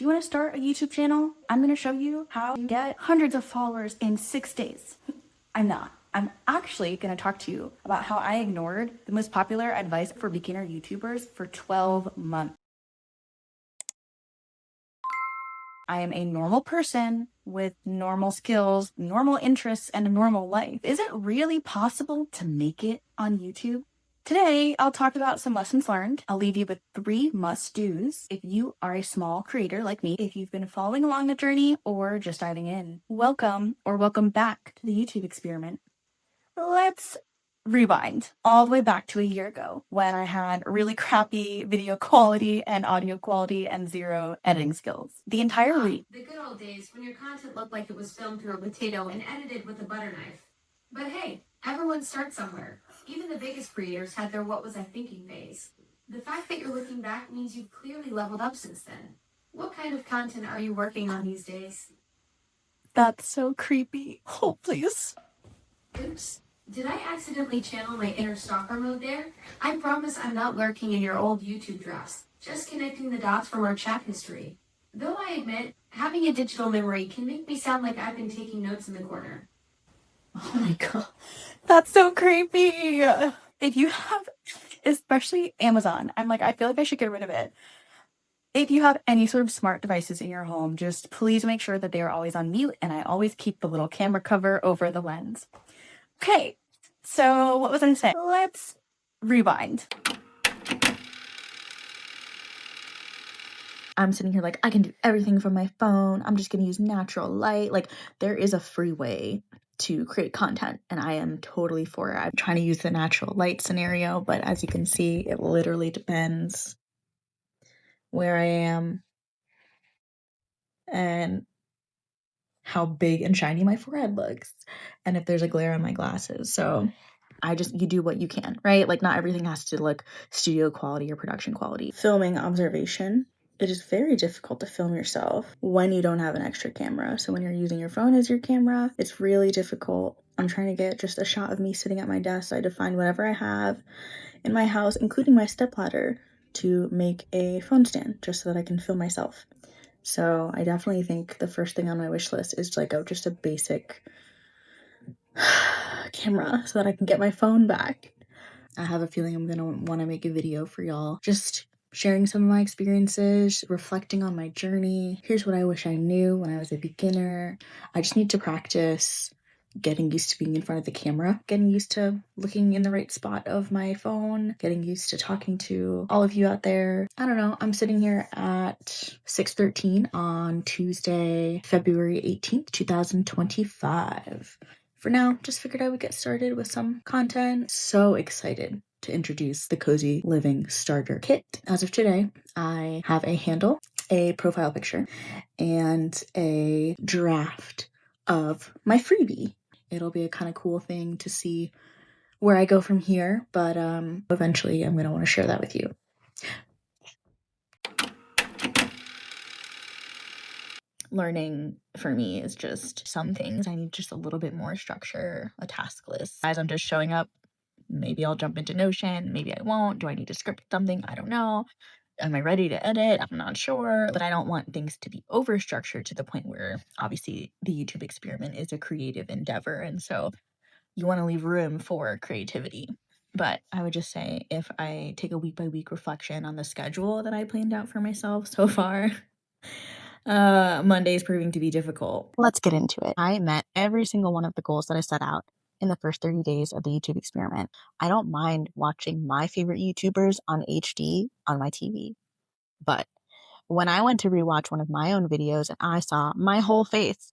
Do you want to start a YouTube channel? I'm going to show you how to get hundreds of followers in 6 days. I'm not. I'm actually going to talk to you about how I ignored the most popular advice for beginner YouTubers for 12 months. I am a normal person with normal skills, normal interests, and a normal life. Is it really possible to make it on YouTube? Today, I'll talk about some lessons learned. I'll leave you with 3 must-dos if you are a small creator like me, if you've been following along the journey or just diving in. Welcome or welcome back to the YouTube experiment. Let's rewind all the way back to a year ago when I had really crappy video quality and audio quality and 0 editing skills. The entire week. The good old days when your content looked like it was filmed through a potato and edited with a butter knife. But hey, everyone starts somewhere. Even the biggest creators had their what was I thinking phase. The fact that you're looking back means you've clearly leveled up since then. What kind of content are you working on these days? That's so creepy. Oh, please. Oops. Did I accidentally channel my inner stalker mode there? I promise I'm not lurking in your old YouTube drafts, just connecting the dots from our chat history. Though I admit, having a digital memory can make me sound like I've been taking notes in the corner. Oh my god. That's so creepy. If you have, especially Amazon, I feel like I should get rid of it. If you have any sort of smart devices in your home, just please make sure that they are always on mute, and I always keep the little camera cover over the lens. Okay, so what was I saying? Let's rewind. I'm sitting here like, I can do everything from my phone. I'm just gonna use natural light. Like, there is a free way to create content, and I am totally for it. I'm trying to use the natural light scenario, but as you can see, it literally depends where I am and how big and shiny my forehead looks, and if there's a glare on my glasses. So you do what you can, right? Like, not everything has to look studio quality or production quality. Filming observation. It is very difficult to film yourself when you don't have an extra camera. So when you're using your phone as your camera, it's really difficult. I'm trying to get just a shot of me sitting at my desk. I had to find whatever I have in my house, including my stepladder, to make a phone stand just so that I can film myself. So I definitely think the first thing on my wish list is just a basic camera so that I can get my phone back. I have a feeling I'm gonna want to make a video for y'all, just sharing some of my experiences, reflecting on my journey. Here's what I wish I knew when I was a beginner. I just need to practice getting used to being in front of the camera, getting used to looking in the right spot of my phone, getting used to talking to all of you out there. I don't know, I'm sitting here at 6:13 on Tuesday, February 18th, 2025. For now, just figured I would get started with some content. So excited to introduce the Cozy Living Starter Kit. As of today, I have a handle, a profile picture, and a draft of my freebie. It'll be a kind of cool thing to see where I go from here, but eventually I'm going to want to share that with you. Learning for me is just some things I need just a little bit more structure, a task list. As I'm just showing up, maybe I'll jump into Notion, maybe I won't. Do I need to script something? I don't know. Am I ready to edit? I'm not sure, but I don't want things to be overstructured to the point where obviously the YouTube experiment is a creative endeavor, and so you want to leave room for creativity. But I would just say, if I take a week by week reflection on the schedule that I planned out for myself so far, Monday is proving to be difficult. Let's get into it. I met every single one of the goals that I set out in the first 30 days of the YouTube experiment. I don't mind watching my favorite YouTubers on HD on my TV. But when I went to rewatch one of my own videos and I saw my whole face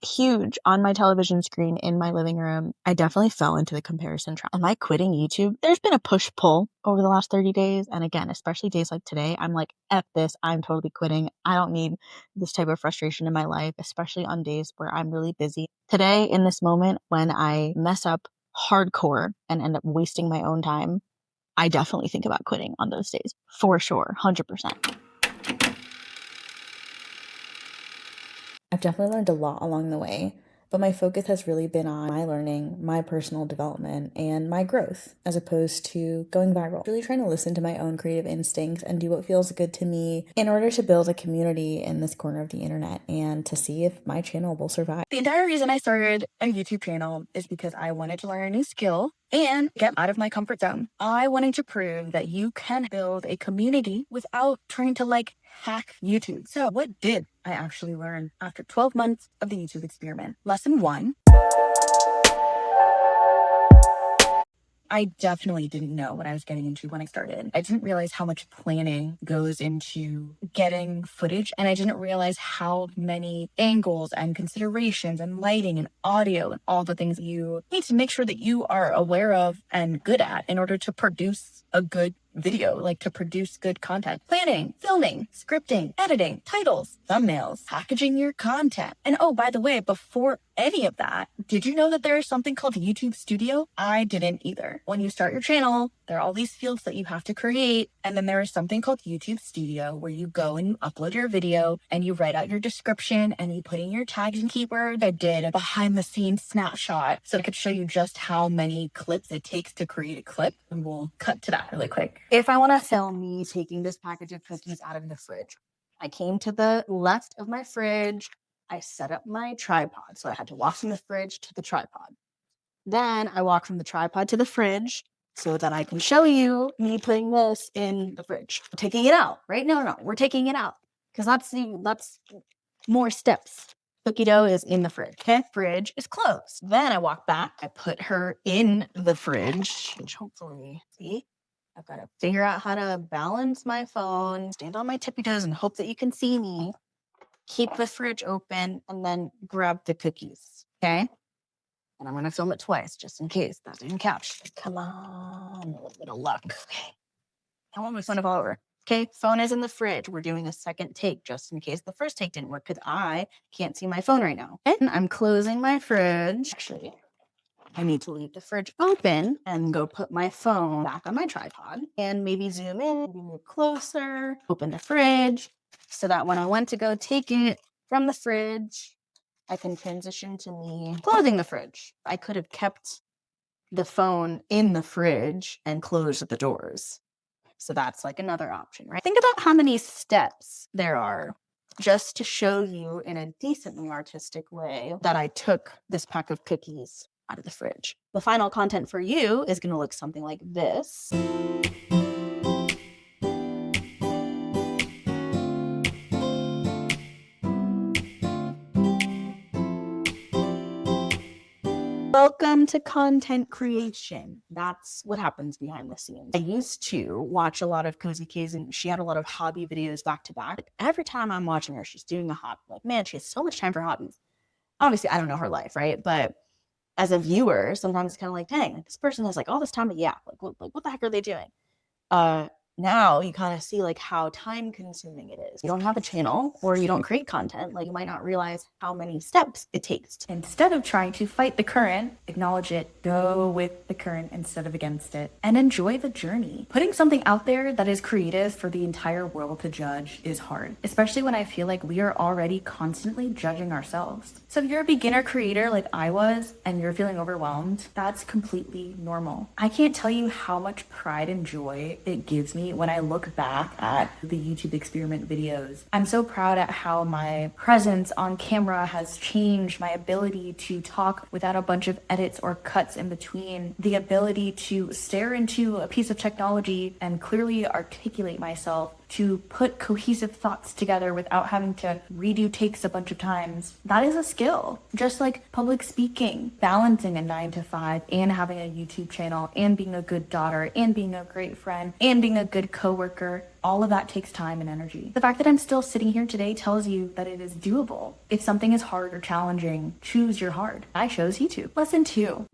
huge on my television screen in my living room, I definitely fell into the comparison trap. Am I quitting YouTube? There's been a push-pull over the last 30 days. And again, especially days like today, I'm like, F this, I'm totally quitting. I don't need this type of frustration in my life, especially on days where I'm really busy. Today, in this moment, when I mess up hardcore and end up wasting my own time, I definitely think about quitting on those days. For sure, 100%. I've definitely learned a lot along the way. But my focus has really been on my learning, my personal development, and my growth, as opposed to going viral. Really trying to listen to my own creative instincts and do what feels good to me in order to build a community in this corner of the internet and to see if my channel will survive. The entire reason I started a YouTube channel is because I wanted to learn a new skill and get out of my comfort zone. I wanted to prove that you can build a community without trying to hack YouTube. So what did I actually learn after 12 months of the YouTube experiment? Lesson 1. I definitely didn't know what I was getting into when I started. I didn't realize how much planning goes into getting footage, and I didn't realize how many angles and considerations and lighting and audio and all the things you need to make sure that you are aware of and good at in order to produce a good video, to produce good content. Planning, filming, scripting, editing, titles, thumbnails, packaging your content. And oh, by the way, before any of that, did you know that there is something called YouTube Studio? I didn't either. When you start your channel, there are all these fields that you have to create, and then there is something called YouTube Studio where you go and you upload your video and you write out your description and you put in your tags and keywords. I did a behind the scenes snapshot so I could show you just how many clips it takes to create a clip, and we'll cut to that really quick. If I want to film me taking this package of cookies out of the fridge, I came to the left of my fridge. I set up my tripod. So I had to walk from the fridge to the tripod. Then I walk from the tripod to the fridge so that I can show you me putting this in the fridge. Taking it out, right? No, we're taking it out because that's more steps. Cookie dough is in the fridge. Okay, fridge is closed. Then I walk back. I put her in the fridge, which hopefully, see, I've got to figure out how to balance my phone, stand on my tippy toes, and hope that you can see me. Keep the fridge open, and then grab the cookies, okay? And I'm going to film it twice, just in case that didn't capture. Come on, a little bit of luck. Okay. I want my phone to fall over. Okay, phone is in the fridge. We're doing a second take, just in case the first take didn't work, because I can't see my phone right now. Okay? And I'm closing my fridge. Actually, I need to leave the fridge open and go put my phone back on my tripod and maybe zoom in, maybe move closer, open the fridge so that when I want to go take it from the fridge, I can transition to me closing the fridge. I could have kept the phone in the fridge and closed the doors. So that's another option, right? Think about how many steps there are just to show you in a decently artistic way that I took this pack of cookies out of the fridge. The final content for you is going to look something like this. Welcome to content creation. That's what happens behind the scenes. I used to watch a lot of Cozy K's, and she had a lot of hobby videos back to back. Every time I'm watching her, she's doing a hobby. Man, she has so much time for hobbies. Obviously, I don't know her life, right? But as a viewer, sometimes it's kind of dang, this person has all this time to yap. What the heck are they doing? Now you kind of see how time consuming it is. You don't have a channel or you don't create content, you might not realize how many steps it takes. Instead of trying to fight the current, acknowledge it, go with the current instead of against it, and enjoy the journey. Putting something out there that is creative for the entire world to judge is hard, especially when I feel we are already constantly judging ourselves. So if you're a beginner creator like I was and you're feeling overwhelmed, that's completely normal. I can't tell you how much pride and joy it gives me when I look back at the YouTube experiment videos. I'm so proud at how my presence on camera has changed, my ability to talk without a bunch of edits or cuts in between, the ability to stare into a piece of technology and clearly articulate myself, to put cohesive thoughts together without having to redo takes a bunch of times. That is a skill. Just like public speaking, balancing a 9-to-5 and having a YouTube channel and being a good daughter and being a great friend and being a good coworker. All of that takes time and energy. The fact that I'm still sitting here today tells you that it is doable. If something is hard or challenging, choose your hard. I chose YouTube. Lesson 2.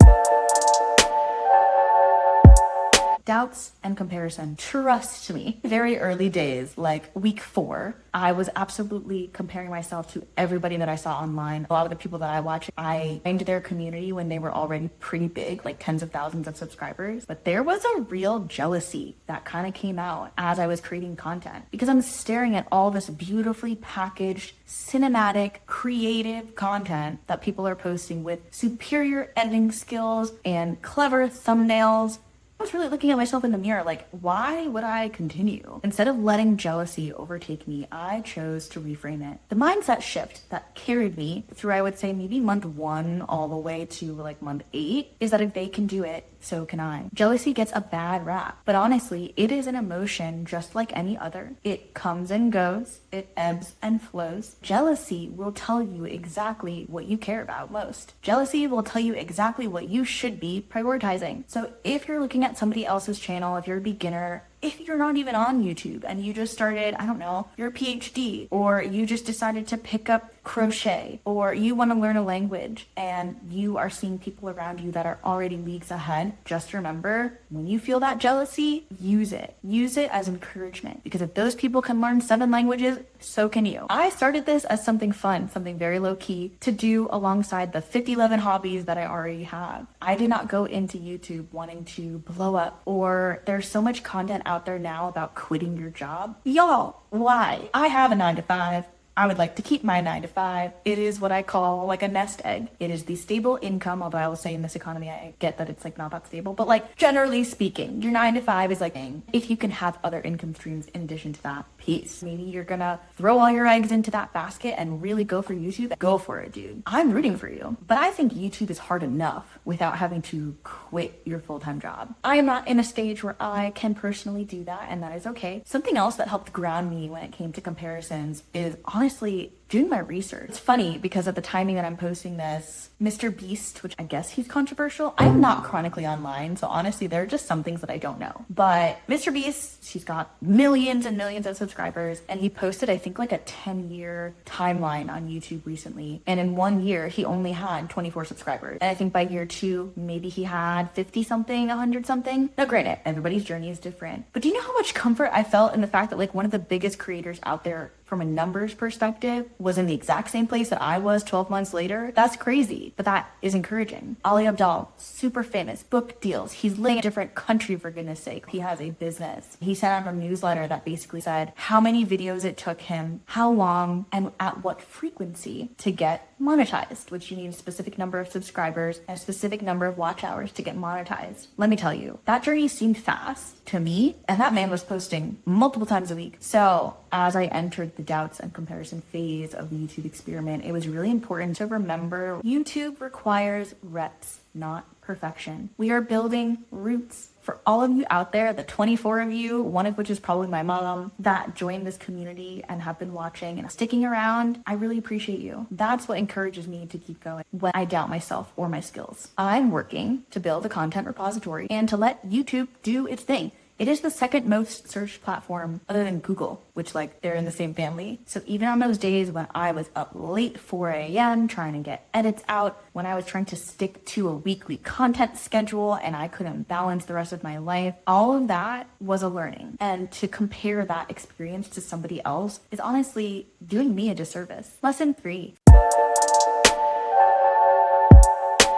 Doubts and comparison. Trust me, very early days, like week 4, I was absolutely comparing myself to everybody that I saw online. A lot of the people that I watch, I joined their community when they were already pretty big, like tens of thousands of subscribers. But there was a real jealousy that kind of came out as I was creating content, because I'm staring at all this beautifully packaged, cinematic, creative content that people are posting with superior editing skills and clever thumbnails. I was really looking at myself in the mirror like, why would I continue? Instead of letting jealousy overtake me, I chose to reframe it. The mindset shift that carried me through, I would say, maybe month 1 all the way to like month 8 is that if they can do it, so can I. Jealousy gets a bad rap, but honestly, it is an emotion just like any other. It comes and goes, it ebbs and flows. Jealousy will tell you exactly what you care about most. Jealousy will tell you exactly what you should be prioritizing. So if you're looking at somebody else's channel, if you're a beginner, if you're not even on YouTube and you just started, I don't know, your PhD, or you just decided to pick up crochet, or you want to learn a language and you are seeing people around you that are already leagues ahead, just remember, when you feel that jealousy, use it. Use it as encouragement, because if those people can learn 7 languages, so can you. I started this as something fun, something very low key to do alongside the 50-11 hobbies that I already have. I did not go into YouTube wanting to blow up, or there's so much content out there now about quitting your job. Y'all, why? I have a 9-to-5. I would like to keep my 9-to-5. It is what I call like a nest egg. It is the stable income, although I will say in this economy, I get that it's like not that stable, but like generally speaking, your 9-to-5 is like, if you can have other income streams in addition to that, peace. Maybe you're gonna throw all your eggs into that basket and really go for YouTube. Go for it, dude. I'm rooting for you. But I think YouTube is hard enough without having to quit your full-time job. I am not in a stage where I can personally do that, and that is okay. Something else that helped ground me when it came to comparisons is honestly doing my research. It's funny because at the timing that I'm posting this, Mr. Beast, which I guess he's controversial, I am not chronically online, so honestly, there are just some things that I don't know. But Mr. Beast, he's got millions and millions of subscribers, and he posted, I think, like a 10-year timeline on YouTube recently. And in 1 year, he only had 24 subscribers. And I think by year 2, maybe he had 50 something, 100 something. Now, granted, everybody's journey is different. But do you know how much comfort I felt in the fact that like one of the biggest creators out there from a numbers perspective was in the exact same place that I was 12 months later? That's crazy, but that is encouraging. Ali Abdaal, super famous, book deals. He's living in a different country, for goodness sake. He has a business. He sent out a newsletter that basically said how many videos it took him, how long, and at what frequency to get monetized, which you need a specific number of subscribers and a specific number of watch hours to get monetized. Let me tell you, that journey seemed fast to me, and that man was posting multiple times a week. So as I entered the doubts and comparison phase of the YouTube experiment, it was really important to remember YouTube requires reps, not perfection. We are building roots. For all of you out there, the 24 of you, one of which is probably my mom, that joined this community and have been watching and sticking around, I really appreciate you. That's what encourages me to keep going when I doubt myself or my skills. I'm working to build a content repository and to let YouTube do its thing. It is the second most searched platform other than Google, which like they're in the same family. So even on those days when I was up late 4 a.m. trying to get edits out, when I was trying to stick to a weekly content schedule and I couldn't balance the rest of my life, all of that was a learning. And to compare that experience to somebody else is honestly doing me a disservice. Lesson 3.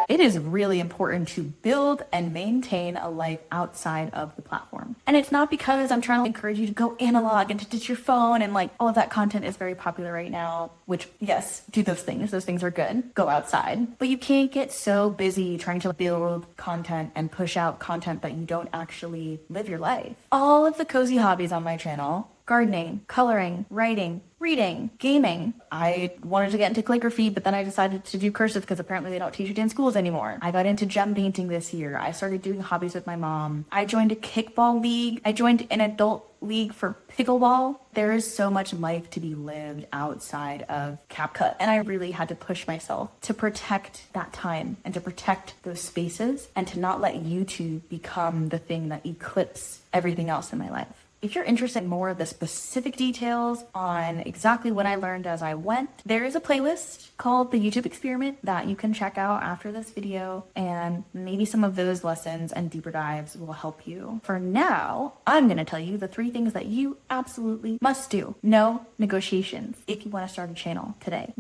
It is really important to build and maintain a life outside of the platform. And it's not because I'm trying to encourage you to go analog and to ditch your phone and like all of that content is very popular right now, which yes, do those things. Those things are good. Go outside. But you can't get so busy trying to build content and push out content that you don't actually live your life. All of the cozy hobbies on my channel, gardening, coloring, writing, reading, gaming. I wanted to get into calligraphy, but then I decided to do cursive because apparently they don't teach it in schools anymore. I got into gem painting this year. I started doing hobbies with my mom. I joined a kickball league. I joined an adult league for pickleball. There is so much life to be lived outside of CapCut. And I really had to push myself to protect that time and to protect those spaces and to not let YouTube become the thing that eclipses everything else in my life. If you're interested in more of the specific details on exactly what I learned as I went, there is a playlist called the YouTube Experiment that you can check out after this video, and maybe some of those lessons and deeper dives will help you. For now, I'm going to tell you the 3 things that you absolutely must do. No negotiations if you want to start a channel today.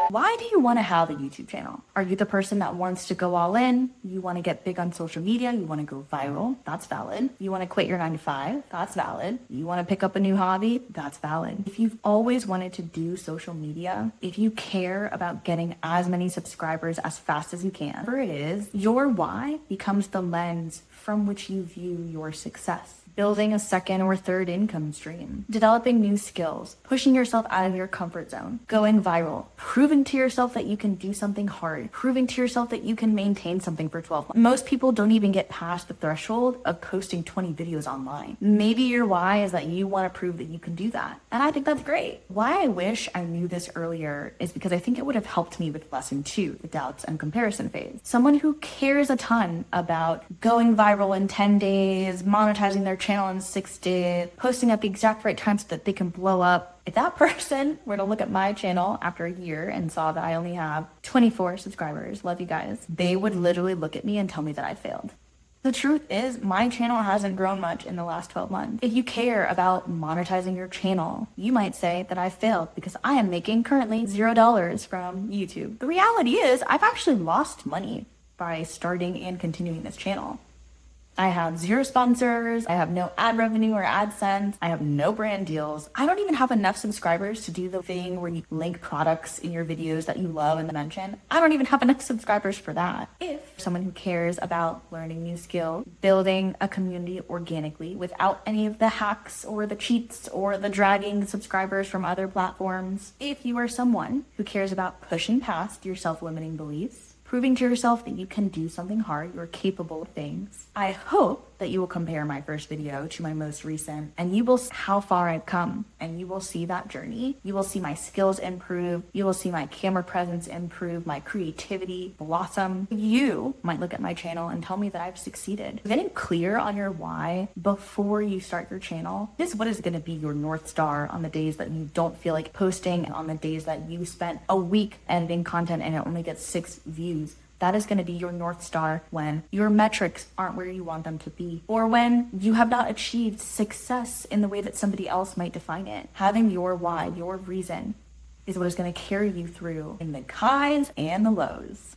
Why do you want to have a YouTube channel? Are you the person that wants to go all in? You want to get big on social media? You want to go viral? That's valid. You want to quit your 9 to 5? That's valid. You want to pick up a new hobby? That's valid. If you've always wanted to do social media, if you care about getting as many subscribers as fast as you can, whatever it is, your why becomes the lens from which you view your success. Building a second or third income stream, developing new skills, pushing yourself out of your comfort zone, going viral, proving to yourself that you can do something hard, proving to yourself that you can maintain something for 12 months. Most people don't even get past the threshold of posting 20 videos online. Maybe your why is that you want to prove that you can do that. And I think that's great. Why I wish I knew this earlier is because I think it would have helped me with lesson 2, the doubts and comparison phase. Someone who cares a ton about going viral in 10 days, monetizing their channel in 6 days, posting at the exact right time so that they can blow up. If that person were to look at my channel after a year and saw that I only have 24 subscribers, love you guys, they would literally look at me and tell me that I failed. The truth is, my channel hasn't grown much in the last 12 months. If you care about monetizing your channel, you might say that I failed because I am making currently $0 from YouTube. The reality is, I've actually lost money by starting and continuing this channel. I have 0 sponsors, I have no ad revenue or AdSense, I have no brand deals. I don't even have enough subscribers to do the thing where you link products in your videos that you love and mention. I don't even have enough subscribers for that. If someone who cares about learning new skills, building a community organically without any of the hacks or the cheats or the dragging subscribers from other platforms, if you are someone who cares about pushing past your self-limiting beliefs, proving to yourself that you can do something hard, you're capable of things, I hope that you will compare my first video to my most recent, and you will see how far I've come, and you will see that journey. You will see my skills improve. You will see my camera presence improve, my creativity blossom. You might look at my channel and tell me that I've succeeded. Getting clear on your why before you start your channel is what is going to be your North Star on the days that you don't feel like posting, and on the days that you spent a week editing content and it only gets 6 views. That is going to be your North Star when your metrics aren't where you want them to be, or when you have not achieved success in the way that somebody else might define it. Having your why, your reason, is what is going to carry you through in the highs and the lows.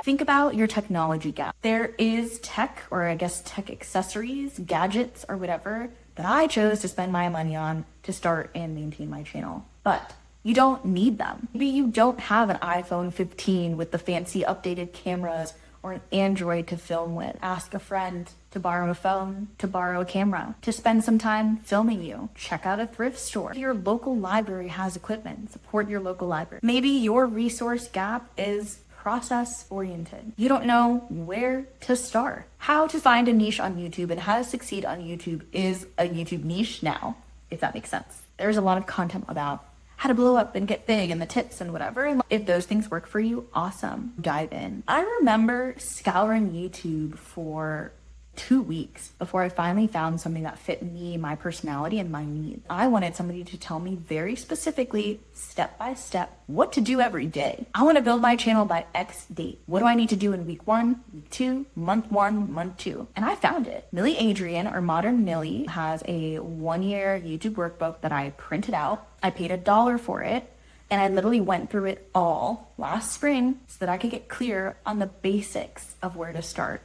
Think about your technology gap. There is tech, or I guess tech accessories, gadgets, or whatever, that I chose to spend my money on to start and maintain my channel. But you don't need them. Maybe you don't have an iPhone 15 with the fancy updated cameras or an Android to film with. Ask a friend to borrow a phone, to borrow a camera, to spend some time filming you. Check out a thrift store. If your local library has equipment, support your local library. Maybe your resource gap is process oriented. You don't know where to start. How to find a niche on YouTube and how to succeed on YouTube is a YouTube niche now, if that makes sense. There's a lot of content about how to blow up and get big and the tips and whatever. And if those things work for you, awesome. Dive in. I remember scouring YouTube for 2 weeks before I finally found something that fit me, my personality, and my needs. I wanted somebody to tell me very specifically, step by step, what to do every day. I want to build my channel by X date. What do I need to do in week 1, week 2, month 1, month 2? And I found it. Millie Adrian, or Modern Millie, has a 1-year YouTube workbook that I printed out. I paid $1 for it. And I literally went through it all last spring so that I could get clear on the basics of where to start.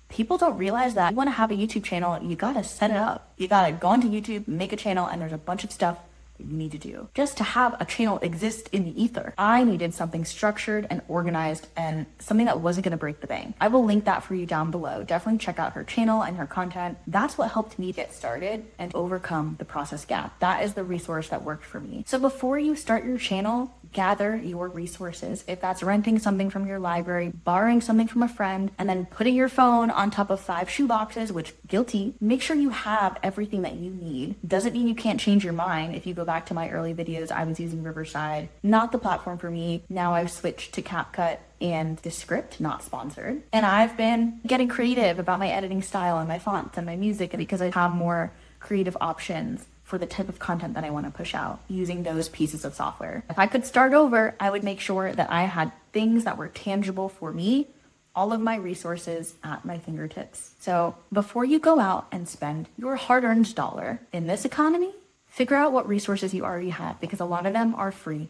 People don't realize that you want to have a YouTube channel, you got to set it up. You got to go onto YouTube, make a channel, and there's a bunch of stuff that you need to do just to have a channel exist in the ether. I needed something structured and organized and something that wasn't going to break the bank. I will link that for you down below. Definitely check out her channel and her content. That's what helped me get started and overcome the process gap. That is the resource that worked for me. So before you start your channel, gather your resources. If that's renting something from your library, borrowing something from a friend, and then putting your phone on top of 5 shoeboxes, which guilty, make sure you have everything that you need. Doesn't mean you can't change your mind if you go back to my early videos, I was using Riverside, not the platform for me. Now I've switched to CapCut and Descript, not sponsored. And I've been getting creative about my editing style and my fonts and my music because I have more creative options for the type of content that I want to push out using those pieces of software. If I could start over, I would make sure that I had things that were tangible for me, all of my resources at my fingertips. So before you go out and spend your hard-earned dollar in this economy, figure out what resources you already have, because a lot of them are free.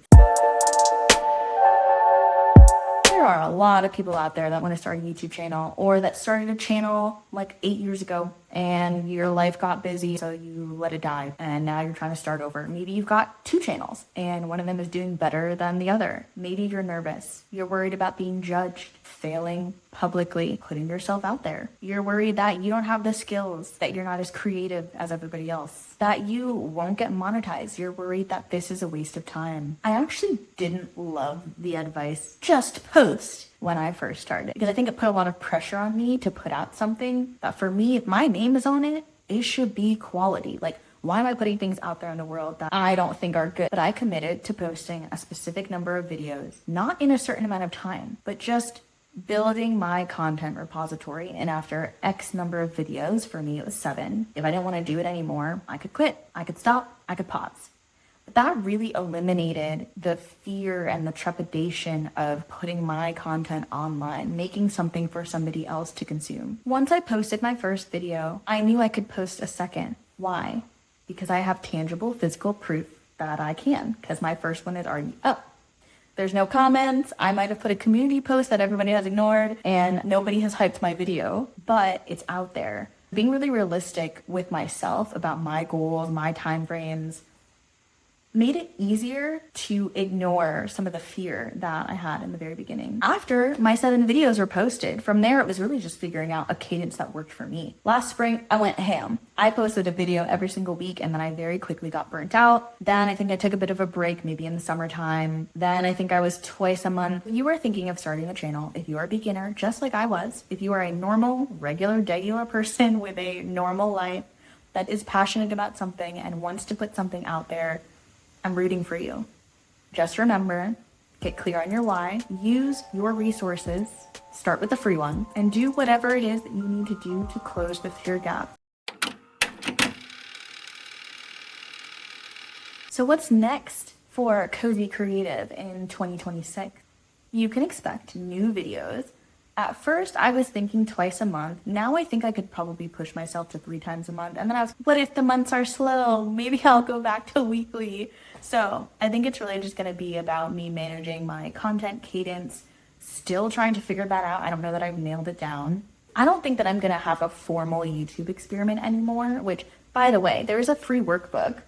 There are a lot of people out there that want to start a YouTube channel, or that started a channel like 8 years ago and your life got busy, so you let it die and now you're trying to start over. Maybe you've got 2 channels and one of them is doing better than the other. Maybe you're nervous. You're worried about being judged, failing publicly, putting yourself out there. You're worried that you don't have the skills, that you're not as creative as everybody else, that you won't get monetized. You're worried that this is a waste of time. I actually didn't love the advice, just post, when I first started, because I think it put a lot of pressure on me to put out something that, for me, if my name is on it, it should be quality. Like, why am I putting things out there in the world that I don't think are good? But I committed to posting a specific number of videos, not in a certain amount of time, but just building my content repository. And after X number of videos, for me it was 7, if I didn't want to do it anymore, I could quit, I could stop, I could pause. But that really eliminated the fear and the trepidation of putting my content online, making something for somebody else to consume. Once I posted my first video, I knew I could post a second. Why? Because I have tangible physical proof that I can, because my first one is already up. There's no comments. I might have put a community post that everybody has ignored and nobody has hyped my video, but it's out there. Being really realistic with myself about my goals, my timeframes, made it easier to ignore some of the fear that I had in the very beginning. After my 7 videos were posted, from there it was really just figuring out a cadence that worked for me. Last spring, I went ham. I posted a video every single week and then I very quickly got burnt out. Then I think I took a bit of a break, maybe in the summertime. Then I think I was twice a month. If you are thinking of starting a channel, if you are a beginner, just like I was, if you are a normal, regular person with a normal life that is passionate about something and wants to put something out there, I'm rooting for you. Just remember, get clear on your why, use your resources, start with the free one, and do whatever it is that you need to do to close the fear gap. So what's next for Cozy Creative in 2026? You can expect new videos. At first, I was thinking twice a month. Now I think I could probably push myself to 3 times a month. And then I was, what if the months are slow? Maybe I'll go back to weekly. So I think it's really just going to be about me managing my content cadence, still trying to figure that out. I don't know that I've nailed it down. I don't think that I'm going to have a formal YouTube experiment anymore, which, by the way, there is a free workbook.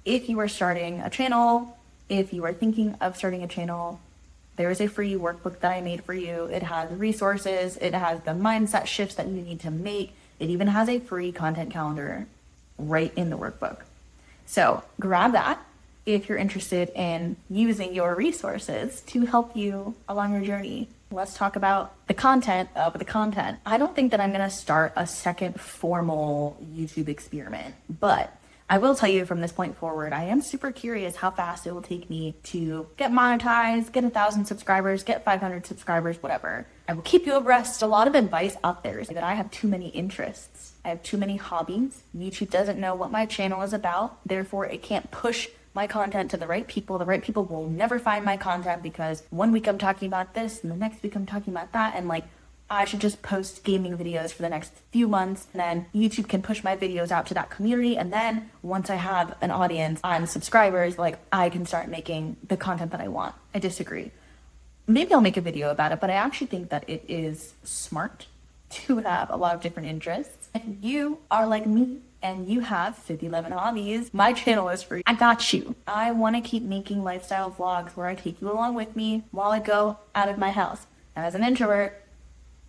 If you are starting a channel, if you are thinking of starting a channel, there is a free workbook that I made for you. It has resources, it has the mindset shifts that you need to make. It even has a free content calendar right in the workbook. So grab that if you're interested in using your resources to help you along your journey. Let's talk about the content of the content. I don't think that I'm gonna start a second formal YouTube experiment, but I will tell you from this point forward, I am super curious how fast it will take me to get monetized, get 1,000 subscribers, get 500 subscribers, whatever. I will keep you abreast. A lot of advice out there is that I have too many interests. I have too many hobbies. YouTube doesn't know what my channel is about. Therefore, it can't push my content to the right people. The right people will never find my content because one week I'm talking about this and the next week I'm talking about that. And I should just post gaming videos for the next few months, and then YouTube can push my videos out to that community. And then once I have an audience and subscribers, I can start making the content that I want. I disagree. Maybe I'll make a video about it, but I actually think that it is smart to have a lot of different interests. If you are like me and you have 5011 hobbies, my channel is free. I got you. I want to keep making lifestyle vlogs where I take you along with me while I go out of my house. And as an introvert,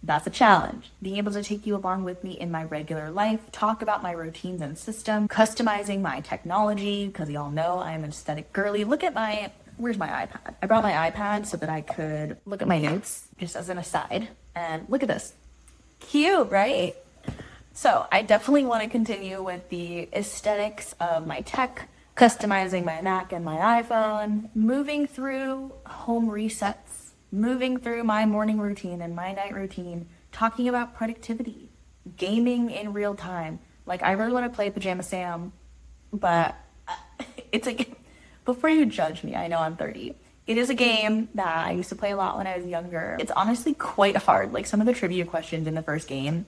that's a challenge. Being able to take you along with me in my regular life, talk about my routines and system, customizing my technology, because y'all know I'm an aesthetic girly. Look at where's my iPad? I brought my iPad so that I could look at my notes, just as an aside. And look at this. Cute, right? So I definitely want to continue with the aesthetics of my tech, customizing my Mac and my iPhone, moving through home resets, moving through my morning routine and my night routine, talking about productivity, gaming in real time. Like, I really want to play Pajama Sam, but it's like, before you judge me, I know I'm 30. It is a game that I used to play a lot when I was younger. It's honestly quite hard. Like, some of the trivia questions in the first game,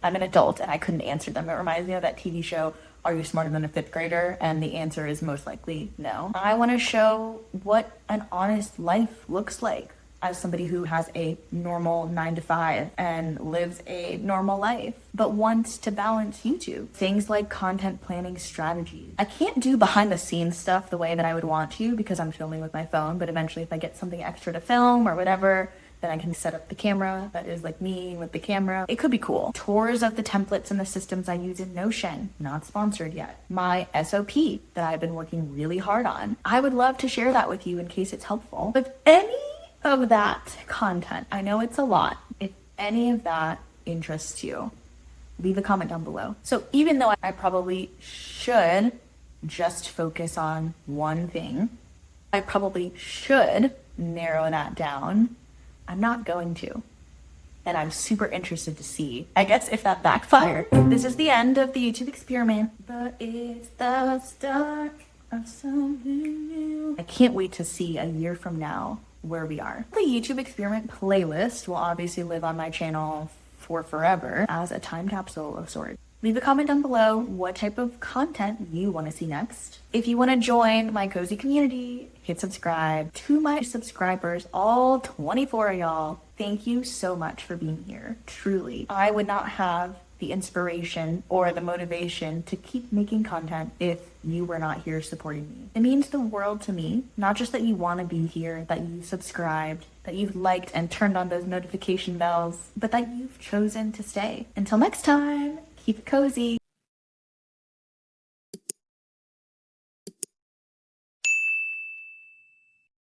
I'm an adult and I couldn't answer them. It reminds me of that TV show, Are You Smarter Than a Fifth Grader? And the answer is most likely no. I want to show what an honest life looks like as somebody who has a normal 9 to 5 and lives a normal life, but wants to balance YouTube. Things like content planning strategies. I can't do behind the scenes stuff the way that I would want to because I'm filming with my phone, but eventually if I get something extra to film or whatever, then I can set up the camera that is like me with the camera. It could be cool. Tours of the templates and the systems I use in Notion, not sponsored yet. My SOP that I've been working really hard on. I would love to share that with you in case it's helpful. If any of that content, I know it's a lot, if any of that interests you, leave a comment down below. So even though I probably should just focus on one thing, I probably should narrow that down, I'm not going to. And I'm super interested to see, I guess, if that backfired. This is the end of the YouTube experiment, but it's the start of something new. I can't wait to see a year from now where we are. The YouTube experiment playlist will obviously live on my channel for forever as a time capsule of sorts. Leave a comment down below what type of content you want to see next. If you want to join my cozy community, hit subscribe. To my subscribers, all 24 of y'all, thank you so much for being here. Truly, I would not have the inspiration or the motivation to keep making content if you were not here supporting me. It means the world to me, not just that you want to be here, that you subscribed, that you've liked and turned on those notification bells, but that you've chosen to stay. Until next time, keep it cozy.